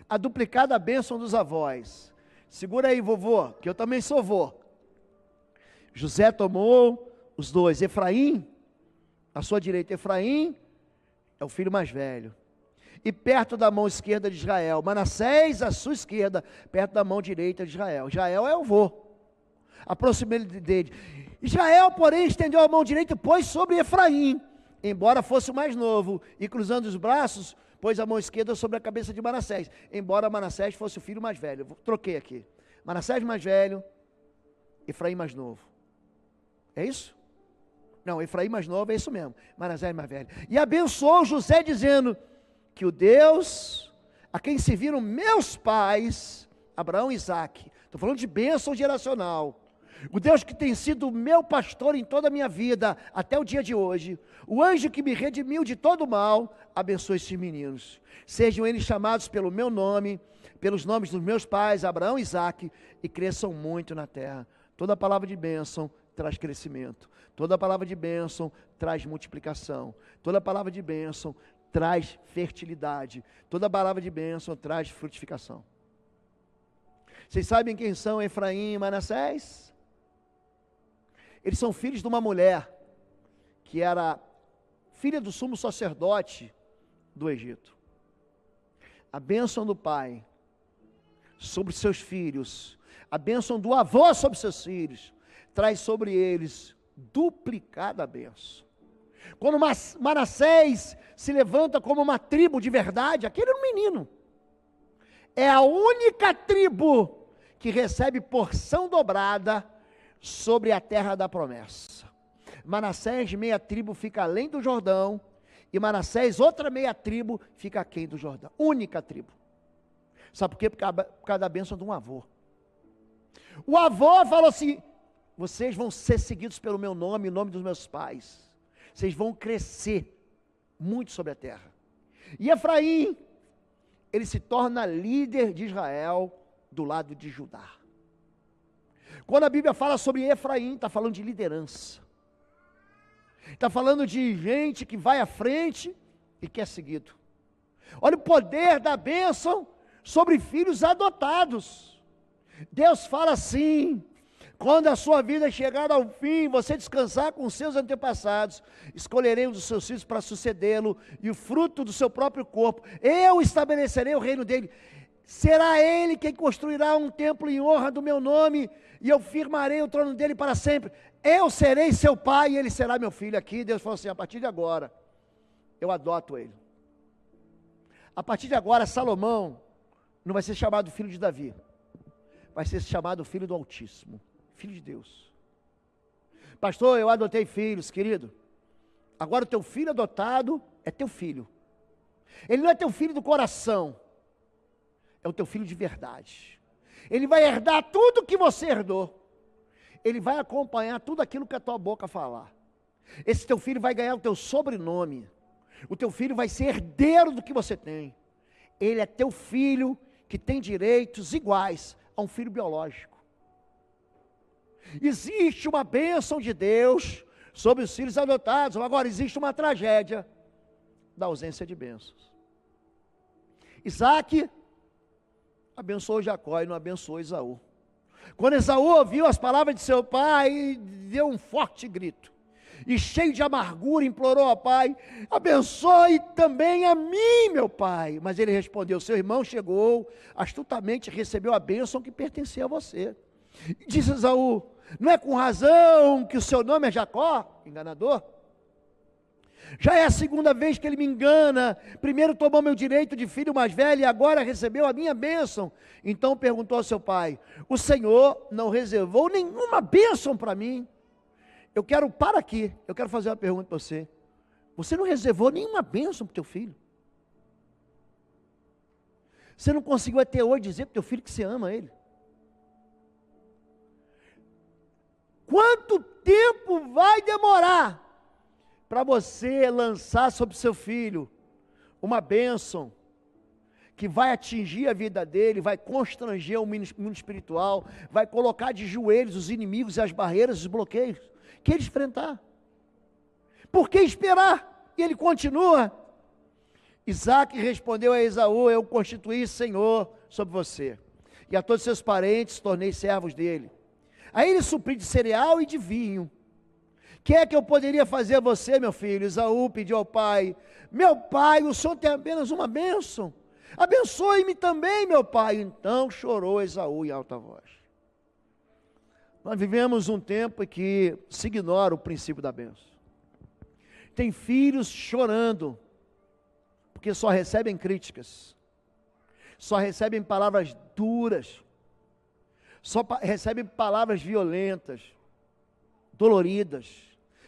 A duplicada bênção dos avós. Segura aí, vovô, que eu também sou vô. José tomou os dois. Efraim, à sua direita, Efraim é o filho mais velho. E perto da mão esquerda de Israel, Manassés à sua esquerda, perto da mão direita de Israel. Israel é o vô. Aproximei-lhe dele. Israel, porém, estendeu a mão direita e pôs sobre Efraim, embora fosse o mais novo, e cruzando os braços, pôs a mão esquerda sobre a cabeça de Manassés, embora Manassés fosse o filho mais velho. Troquei aqui. Manassés mais velho, Efraim mais novo. É isso? Não, Efraim mais novo, é isso mesmo. Manassés mais velho. E abençoou José, dizendo que o Deus a quem serviram meus pais, Abraão e Isaque, estou falando de bênção geracional, o Deus que tem sido meu pastor em toda a minha vida, até o dia de hoje, o anjo que me redimiu de todo mal, abençoe esses meninos. Sejam eles chamados pelo meu nome, pelos nomes dos meus pais, Abraão e Isaque, e cresçam muito na terra. Toda palavra de bênção traz crescimento. Toda palavra de bênção traz multiplicação. Toda palavra de bênção traz fertilidade. Toda palavra de bênção traz frutificação. Vocês sabem quem são Efraim e Manassés? Eles são filhos de uma mulher que era filha do sumo sacerdote do Egito. A bênção do pai sobre seus filhos, a bênção do avô sobre seus filhos, traz sobre eles duplicada bênção. Quando Manassés se levanta como uma tribo de verdade, aquele era um menino. É a única tribo que recebe porção dobrada sobre a terra da promessa. Manassés, meia tribo, fica além do Jordão, e Manassés, outra meia tribo, fica aquém do Jordão. Única tribo. Sabe por quê? Por causa da bênção de um avô. O avô falou assim: vocês vão ser seguidos pelo meu nome, o nome dos meus pais. Vocês vão crescer muito sobre a terra. E Efraim, ele se torna líder de Israel do lado de Judá. Quando a Bíblia fala sobre Efraim, está falando de liderança. Está falando de gente que vai à frente e que é seguido. Olha o poder da bênção sobre filhos adotados. Deus fala assim: quando a sua vida chegar ao fim, você descansar com seus antepassados, escolherei um dos seus filhos para sucedê-lo, e o fruto do seu próprio corpo, eu estabelecerei o reino dele. Será ele quem construirá um templo em honra do meu nome, e eu firmarei o trono dele para sempre. Eu serei seu pai e ele será meu filho. Aqui Deus falou assim: a partir de agora, eu adoto ele. A partir de agora, Salomão não vai ser chamado filho de Davi, vai ser chamado filho do Altíssimo, filho de Deus. Pastor, eu adotei filhos, querido. Agora o teu filho adotado é teu filho. Ele não é teu filho do coração, é o teu filho de verdade. Ele vai herdar tudo que você herdou. Ele vai acompanhar tudo aquilo que a tua boca falar. Esse teu filho vai ganhar o teu sobrenome. O teu filho vai ser herdeiro do que você tem. Ele é teu filho que tem direitos iguais a um filho biológico. Existe uma bênção de Deus sobre os filhos adotados. Agora existe uma tragédia da ausência de bênçãos. Isaac abençoou Jacó e não abençoou Esaú. Quando Esaú ouviu as palavras de seu pai, deu um forte grito. E cheio de amargura, implorou ao pai: abençoe também a mim, meu pai. Mas ele respondeu: seu irmão chegou, astutamente recebeu a bênção que pertencia a você. E disse Esaú: não é com razão que o seu nome é Jacó, enganador? Já é a segunda vez que ele me engana. Primeiro tomou meu direito de filho mais velho e agora recebeu a minha bênção. Então perguntou ao seu pai: o Senhor não reservou nenhuma bênção para mim? Eu quero fazer uma pergunta para você. Você não reservou nenhuma bênção para o teu filho? Você não conseguiu até hoje dizer para o teu filho que você ama ele? Quanto tempo vai demorar para você lançar sobre seu filho uma bênção que vai atingir a vida dele, vai constranger o mundo espiritual, vai colocar de joelhos os inimigos e as barreiras, os bloqueios que ele enfrentar? Por que esperar? E ele continua. Isaac respondeu a Esaú: eu constituí Senhor sobre você, e a todos seus parentes tornei servos dele. Aí ele supri de cereal e de vinho. Que é que eu poderia fazer a você, meu filho? Esaú pediu ao pai: meu pai, o senhor tem apenas uma bênção, abençoe-me também, meu pai. Então chorou Esaú em alta voz. Nós vivemos um tempo em que se ignora o princípio da bênção. Tem filhos chorando, porque só recebem críticas, só recebem palavras duras, só recebem palavras violentas, doloridas,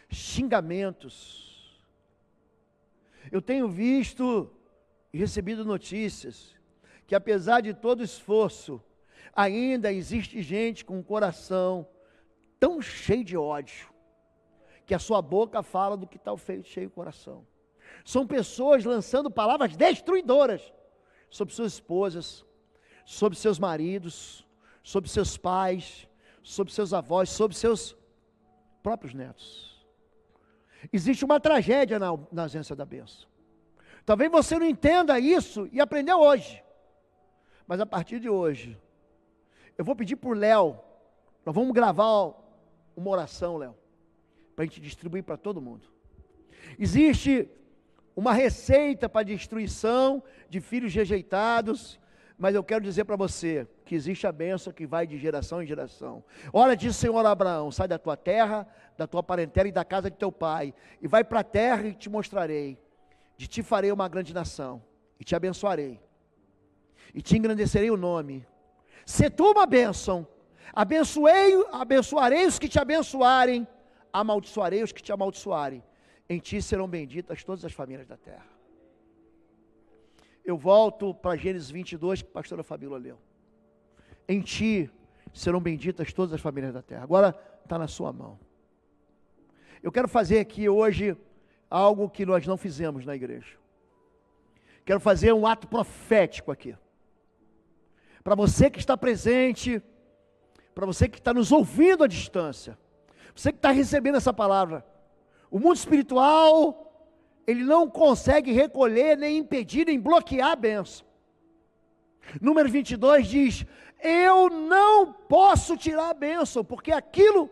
xingamentos. Eu tenho visto e recebido notícias que, apesar de todo esforço, ainda existe gente com um coração tão cheio de ódio, que a sua boca fala do que está cheio o coração. São pessoas lançando palavras destruidoras sobre suas esposas, sobre seus maridos, sobre seus pais, sobre seus avós, sobre seus próprios netos. Existe uma tragédia na ausência da bênção. Talvez você não entenda isso e aprendeu hoje, mas a partir de hoje, eu vou pedir por Léo, nós vamos gravar uma oração, Léo, para a gente distribuir para todo mundo. Existe uma receita para destruição de filhos rejeitados, mas eu quero dizer para você que existe a bênção que vai de geração em geração. Ora diz Senhor a Abraão: sai da tua terra, da tua parentela e da casa de teu pai, e vai para a terra e te mostrarei, de ti farei uma grande nação, e te abençoarei, e te engrandecerei o nome. Se tu uma bênção, abençoarei os que te abençoarem, amaldiçoarei os que te amaldiçoarem. Em ti serão benditas todas as famílias da terra. Eu volto para Gênesis 22, que a pastora Fabíola leu. Em ti serão benditas todas as famílias da terra. Agora, está na sua mão. Eu quero fazer aqui hoje algo que nós não fizemos na igreja. Quero fazer um ato profético aqui. Para você que está presente, para você que está nos ouvindo à distância, você que está recebendo essa palavra, o mundo espiritual, ele não consegue recolher, nem impedir, nem bloquear a bênção. Número 22 diz: eu não posso tirar a bênção, porque aquilo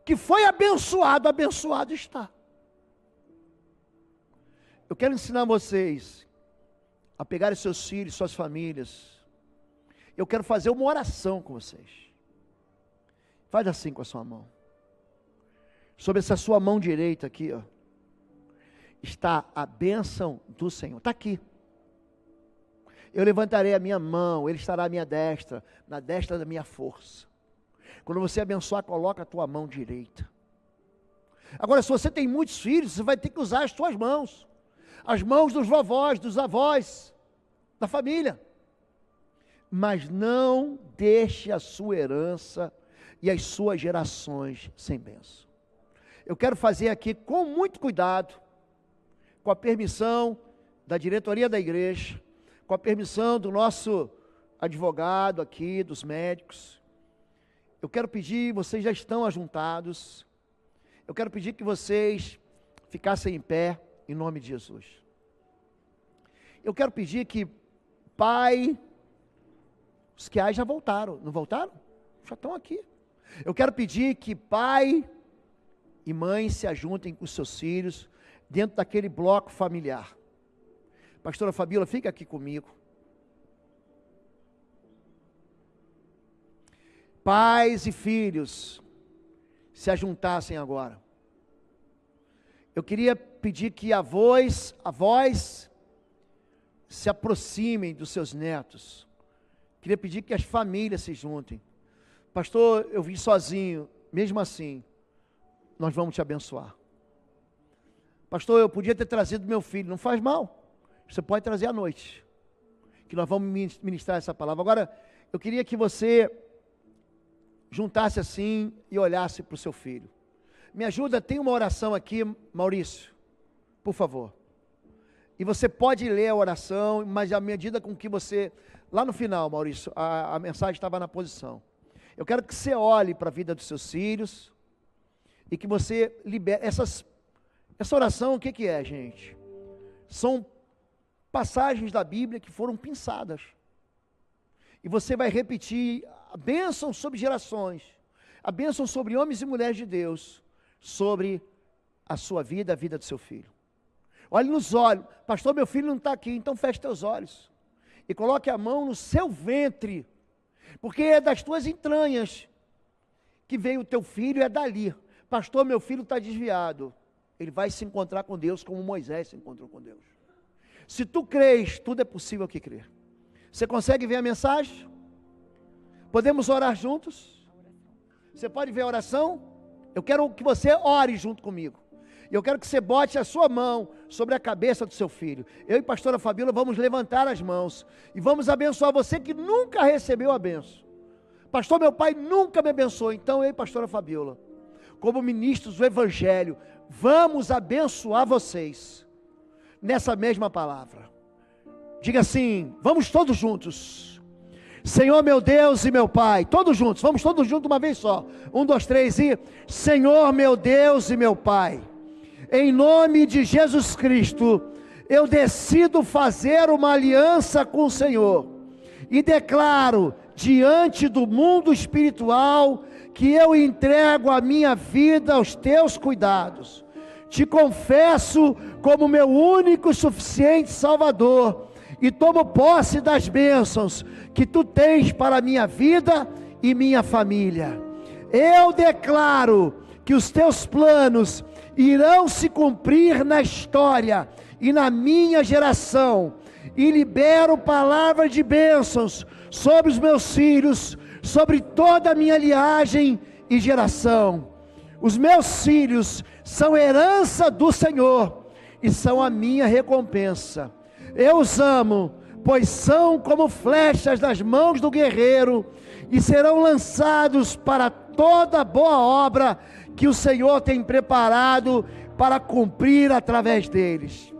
que foi abençoado, abençoado está. Eu quero ensinar vocês a pegarem seus filhos, suas famílias. Eu quero fazer uma oração com vocês. Faz assim com a sua mão. Sobre essa sua mão direita aqui, ó, está a bênção do Senhor. Está aqui. Eu levantarei a minha mão, Ele estará à minha destra, na destra da minha força. Quando você abençoar, coloca a tua mão direita. Agora, se você tem muitos filhos, você vai ter que usar as suas mãos. As mãos dos vovós, dos avós, da família. Mas não deixe a sua herança e as suas gerações sem bênção. Eu quero fazer aqui com muito cuidado, com a permissão da diretoria da igreja, com a permissão do nosso advogado aqui, dos médicos. Eu quero pedir, vocês já estão ajuntados, eu quero pedir que vocês ficassem em pé, em nome de Jesus. Eu quero pedir que pai, os que já voltaram, não voltaram? Já estão aqui. Eu quero pedir que pai e mãe se ajuntem com os seus filhos, dentro daquele bloco familiar. Pastora Fabíola, fica aqui comigo. Pais e filhos se ajuntassem agora. Eu queria pedir que avós se aproximem dos seus netos. Queria pedir que as famílias se juntem. Pastor, eu vim sozinho, mesmo assim, nós vamos te abençoar. Pastor, eu podia ter trazido meu filho, não faz mal. Você pode trazer à noite, que nós vamos ministrar essa palavra. Agora, eu queria que você juntasse assim e olhasse para o seu filho. Me ajuda, tem uma oração aqui, Maurício, por favor. E você pode ler a oração, mas à medida com que você, lá no final, Maurício, a mensagem estava na posição. Eu quero que você olhe para a vida dos seus filhos e que você libere. Essa oração, o que é, gente? São passagens da Bíblia que foram pinçadas. E você vai repetir a bênção sobre gerações, a bênção sobre homens e mulheres de Deus, sobre a sua vida, a vida do seu filho. Olhe nos olhos. Pastor, meu filho não está aqui, então feche teus olhos. E coloque a mão no seu ventre, porque é das tuas entranhas que veio o teu filho, é dali. Pastor, meu filho está desviado. Ele vai se encontrar com Deus como Moisés se encontrou com Deus. Se tu crês, tudo é possível que crer. Você consegue ver a mensagem? Podemos orar juntos? Você pode ver a oração? Eu quero que você ore junto comigo. E eu quero que você bote a sua mão sobre a cabeça do seu filho. Eu e pastora Fabíola vamos levantar as mãos e vamos abençoar você que nunca recebeu a bênção. Pastor, meu pai nunca me abençoou. Então eu e pastora Fabíola, como ministros do Evangelho, vamos abençoar vocês nessa mesma palavra. Diga assim, vamos todos juntos. Senhor meu Deus e meu Pai, todos juntos, vamos todos juntos uma vez só. 1, 2, 3 e... Senhor meu Deus e meu Pai, em nome de Jesus Cristo, eu decido fazer uma aliança com o Senhor e declaro diante do mundo espiritual que eu entrego a minha vida aos teus cuidados. Te confesso como meu único e suficiente Salvador e tomo posse das bênçãos que tu tens para a minha vida e minha família. Eu declaro que os teus planos irão se cumprir na história e na minha geração, e libero palavras de bênçãos sobre os meus filhos, sobre toda a minha linhagem e geração. Os meus filhos são herança do Senhor e são a minha recompensa. Eu os amo, pois são como flechas nas mãos do guerreiro, e serão lançados para toda boa obra que o Senhor tem preparado para cumprir através deles.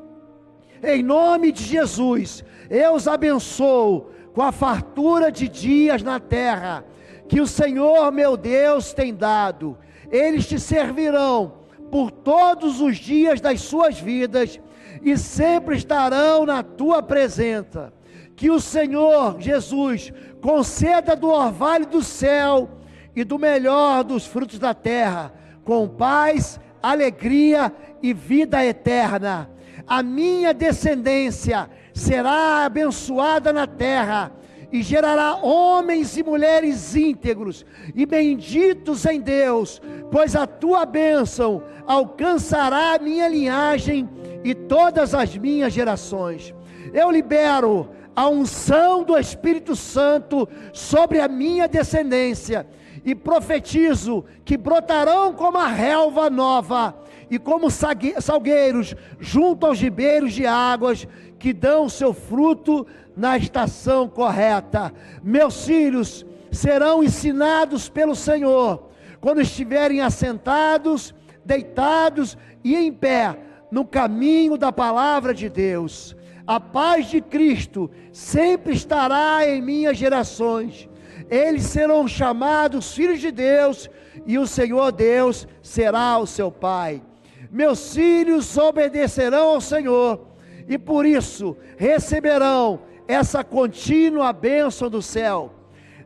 Em nome de Jesus, eu os abençoo com a fartura de dias na terra, que o Senhor meu Deus tem dado. Eles te servirão por todos os dias das suas vidas, e sempre estarão na tua presença. Que o Senhor Jesus conceda do orvalho do céu e do melhor dos frutos da terra, com paz, alegria e vida eterna. A minha descendência será abençoada na terra, e gerará homens e mulheres íntegros e benditos em Deus, pois a tua bênção alcançará a minha linhagem e todas as minhas gerações. Eu libero a unção do Espírito Santo sobre a minha descendência, e profetizo que brotarão como a relva nova, e como salgueiros junto aos ribeiros de águas, que dão seu fruto na estação correta. Meus filhos serão ensinados pelo Senhor, quando estiverem assentados, deitados e em pé, no caminho da palavra de Deus. A paz de Cristo sempre estará em minhas gerações. Eles serão chamados filhos de Deus, e o Senhor Deus será o seu Pai. Meus filhos obedecerão ao Senhor, e por isso receberão essa contínua bênção do céu.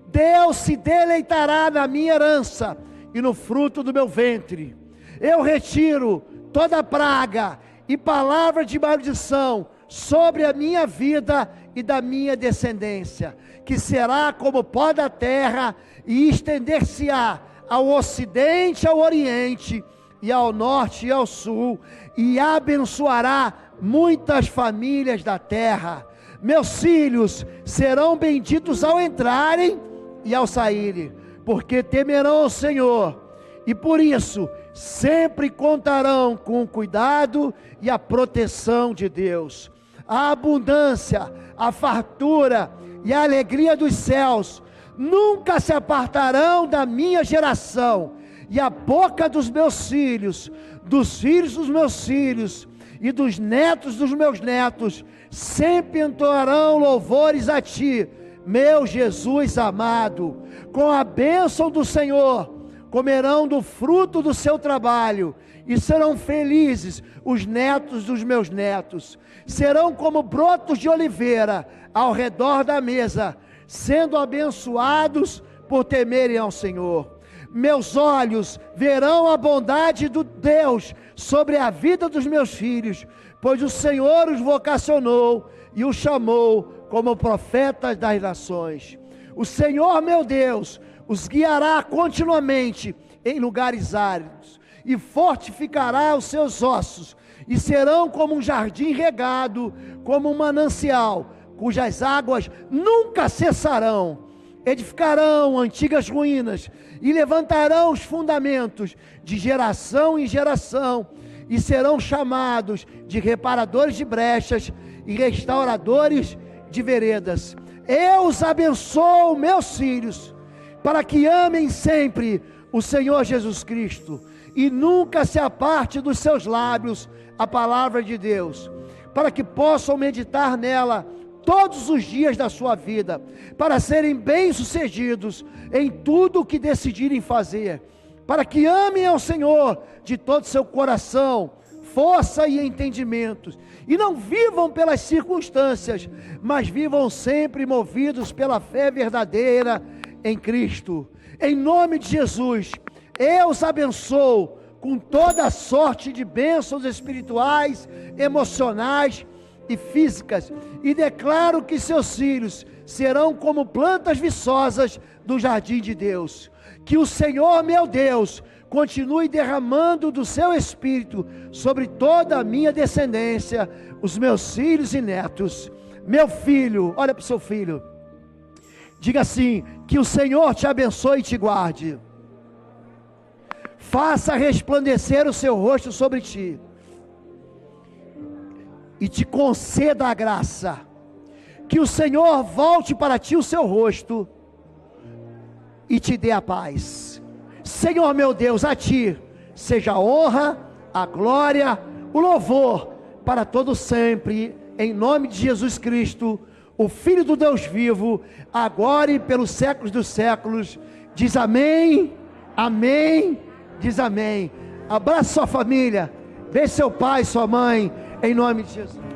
Deus se deleitará na minha herança e no fruto do meu ventre. Eu retiro toda praga e palavra de maldição sobre a minha vida e da minha descendência, que será como pó da terra, e estender-se-á ao ocidente, ao oriente, e ao norte e ao sul, e abençoará muitas famílias da terra. Meus filhos serão benditos ao entrarem e ao saírem, porque temerão ao Senhor, e por isso sempre contarão com o cuidado e a proteção de Deus. A abundância, a fartura e a alegria dos céus nunca se apartarão da minha geração, e a boca dos meus filhos, dos filhos dos meus filhos e dos netos dos meus netos, sempre entoarão louvores a ti, meu Jesus amado. Com a bênção do Senhor, comerão do fruto do seu trabalho, e serão felizes os netos dos meus netos. Serão como brotos de oliveira ao redor da mesa, sendo abençoados por temerem ao Senhor. Meus olhos verão a bondade do Deus sobre a vida dos meus filhos, pois o Senhor os vocacionou e os chamou como profetas das nações. O Senhor meu Deus os guiará continuamente em lugares áridos, e fortificará os seus ossos, e serão como um jardim regado, como um manancial, cujas águas nunca cessarão. Edificarão antigas ruínas, e levantarão os fundamentos de geração em geração, e serão chamados de reparadores de brechas e restauradores de veredas. Eu os abençoo, meus filhos, para que amem sempre o Senhor Jesus Cristo, e nunca se aparte dos seus lábios a palavra de Deus, para que possam meditar nela todos os dias da sua vida, para serem bem-sucedidos em tudo o que decidirem fazer, para que amem ao Senhor de todo o seu coração, força e entendimento, e não vivam pelas circunstâncias, mas vivam sempre movidos pela fé verdadeira em Cristo. Em nome de Jesus, eu os abençoo com toda a sorte de bênçãos espirituais, emocionais e físicas, e declaro que seus filhos serão como plantas viçosas do jardim de Deus. Que o Senhor meu Deus continue derramando do seu Espírito sobre toda a minha descendência, os meus filhos e netos. Meu filho, olha para o seu filho, diga assim: que o Senhor te abençoe e te guarde, faça resplandecer o seu rosto sobre ti, e te conceda a graça. Que o Senhor volte para ti o seu rosto e te dê a paz. Senhor meu Deus, a ti seja a honra, a glória, o louvor para todo sempre, em nome de Jesus Cristo, o Filho do Deus vivo, agora e pelos séculos dos séculos. Diz amém, amém, diz amém. Abraça sua família, beije seu pai, sua mãe, em nome de Jesus.